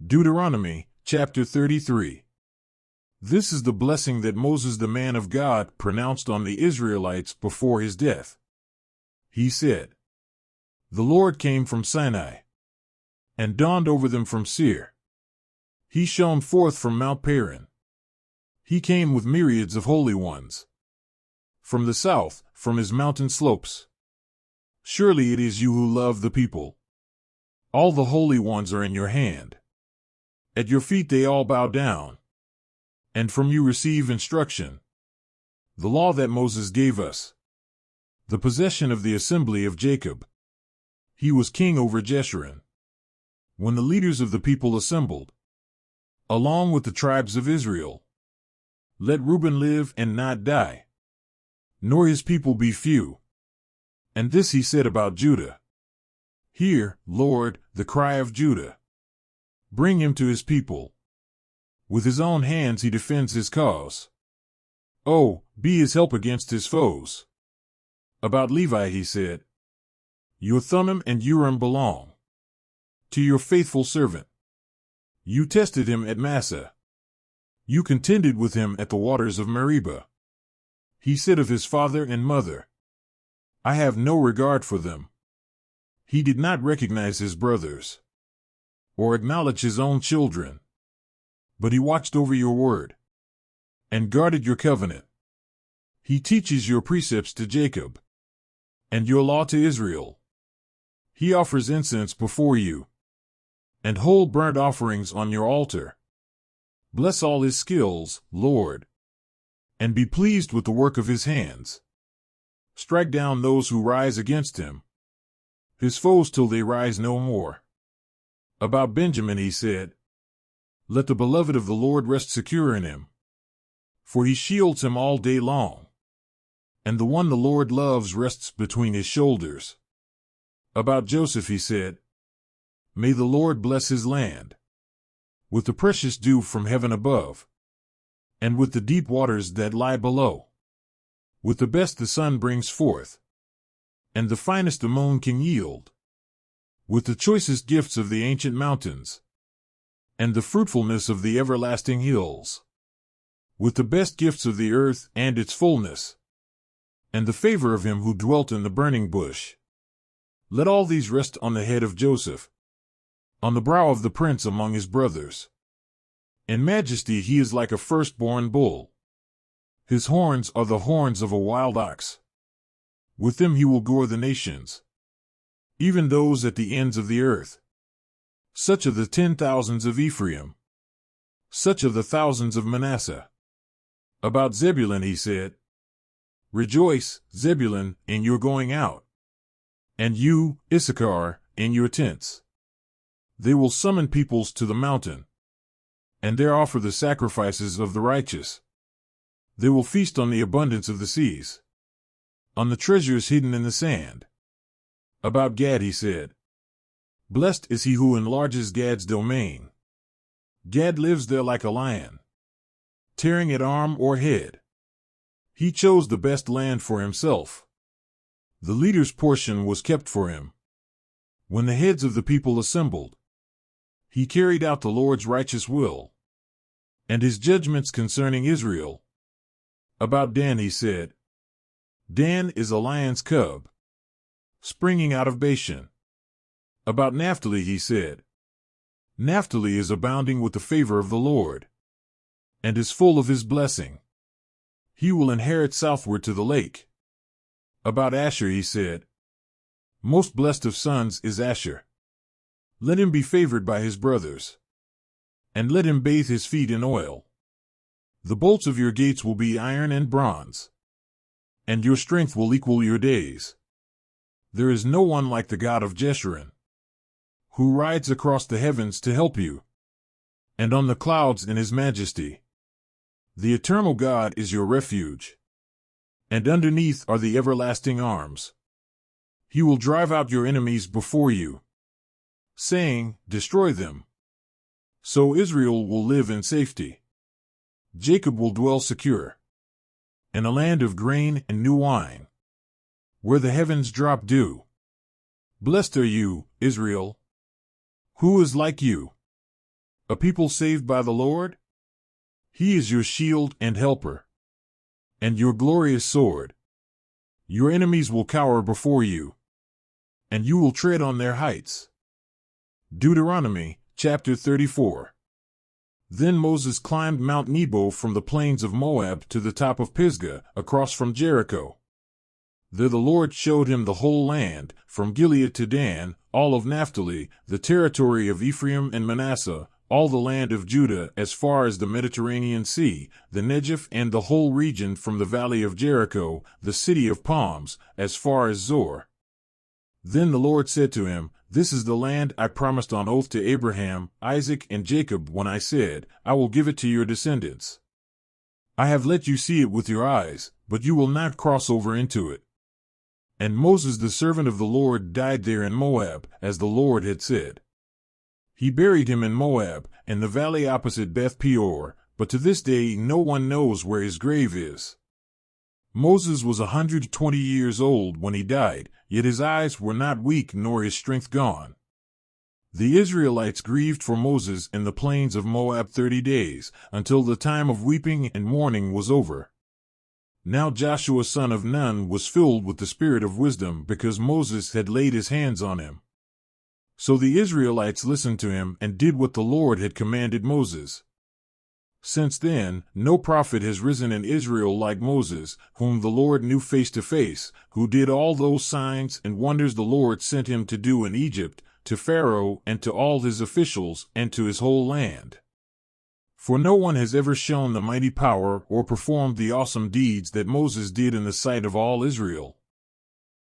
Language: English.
Deuteronomy, chapter 33. This is the blessing that Moses the man of God pronounced on the Israelites before his death. He said, "The Lord came from Sinai, and dawned over them from Seir. He shone forth from Mount Paran. He came with myriads of holy ones. From the south, from his mountain slopes. Surely it is you who love the people. All the holy ones are in your hand. At your feet they all bow down. And from you receive instruction. The law that Moses gave us. The possession of the assembly of Jacob. He was king over Jeshurun. When the leaders of the people assembled, along with the tribes of Israel, let Reuben live and not die, nor his people be few. And this he said about Judah. Hear, Lord, the cry of Judah. Bring him to his people. With his own hands he defends his cause. Oh, be his help against his foes. About Levi he said, your Thummim and Urim belong to your faithful servant. You tested him at Massah. You contended with him at the waters of Meribah. He said of his father and mother, I have no regard for them. He did not recognize his brothers, or acknowledge his own children. But he watched over your word, and guarded your covenant. He teaches your precepts to Jacob, and your law to Israel. He offers incense before you, and whole burnt offerings on your altar. Bless all his skills, Lord, and be pleased with the work of his hands. Strike down those who rise against him, his foes till they rise no more. About Benjamin he said, let the beloved of the Lord rest secure in him, for he shields him all day long, and the one the Lord loves rests between his shoulders. About Joseph he said, may the Lord bless his land, with the precious dew from heaven above, and with the deep waters that lie below, with the best the sun brings forth, and the finest the moon can yield, with the choicest gifts of the ancient mountains, and the fruitfulness of the everlasting hills, with the best gifts of the earth and its fullness, and the favor of him who dwelt in the burning bush. Let all these rest on the head of Joseph, on the brow of the prince among his brothers. In majesty he is like a firstborn bull. His horns are the horns of a wild ox. With them he will gore the nations, even those at the ends of the earth. Such are the 10,000s of Ephraim, such are the thousands of Manasseh. About Zebulun he said, rejoice, Zebulun, in your going out, and you, Issachar, in your tents. They will summon peoples to the mountain, and there offer the sacrifices of the righteous. They will feast on the abundance of the seas, on the treasures hidden in the sand. About Gad he said, blessed is he who enlarges Gad's domain. Gad lives there like a lion, tearing at arm or head. He chose the best land for himself. The leader's portion was kept for him. When the heads of the people assembled, he carried out the Lord's righteous will, and his judgments concerning Israel. About Dan he said, Dan is a lion's cub, springing out of Bashan. About Naphtali he said, Naphtali is abounding with the favor of the Lord, and is full of his blessing. He will inherit southward to the lake. About Asher he said, most blessed of sons is Asher. Let him be favored by his brothers, and let him bathe his feet in oil. The bolts of your gates will be iron and bronze, and your strength will equal your days. There is no one like the God of Jeshurun, who rides across the heavens to help you, and on the clouds in his majesty. The eternal God is your refuge, and underneath are the everlasting arms. He will drive out your enemies before you, saying, destroy them. So Israel will live in safety. Jacob will dwell secure, in a land of grain and new wine, where the heavens drop dew. Blessed are you, Israel. Who is like you? A people saved by the Lord? He is your shield and helper, and your glorious sword. Your enemies will cower before you, and you will tread on their heights. Deuteronomy, chapter 34. Then Moses climbed Mount Nebo from the plains of Moab to the top of Pisgah, across from Jericho. There the Lord showed him the whole land, from Gilead to Dan, all of Naphtali, the territory of Ephraim and Manasseh, all the land of Judah as far as the Mediterranean Sea, the Negev and the whole region from the valley of Jericho, the city of palms, as far as Zor. Then the Lord said to him, This is the land I promised on oath to Abraham, Isaac, and Jacob when I said, I will give it to your descendants. I have let you see it with your eyes, but you will not cross over into it. And Moses the servant of the Lord died there in Moab, as the Lord had said. He buried him in Moab, in the valley opposite Beth Peor, but to this day no one knows where his grave is. Moses was 120 years old when he died, yet his eyes were not weak nor his strength gone. The Israelites grieved for Moses in the plains of Moab 30 days, until the time of weeping and mourning was over. Now Joshua son of Nun was filled with the spirit of wisdom because Moses had laid his hands on him. So the Israelites listened to him and did what the Lord had commanded Moses. Since then, no prophet has risen in Israel like Moses, whom the Lord knew face to face, who did all those signs and wonders the Lord sent him to do in Egypt, to Pharaoh and to all his officials and to his whole land. For no one has ever shown the mighty power or performed the awesome deeds that Moses did in the sight of all Israel.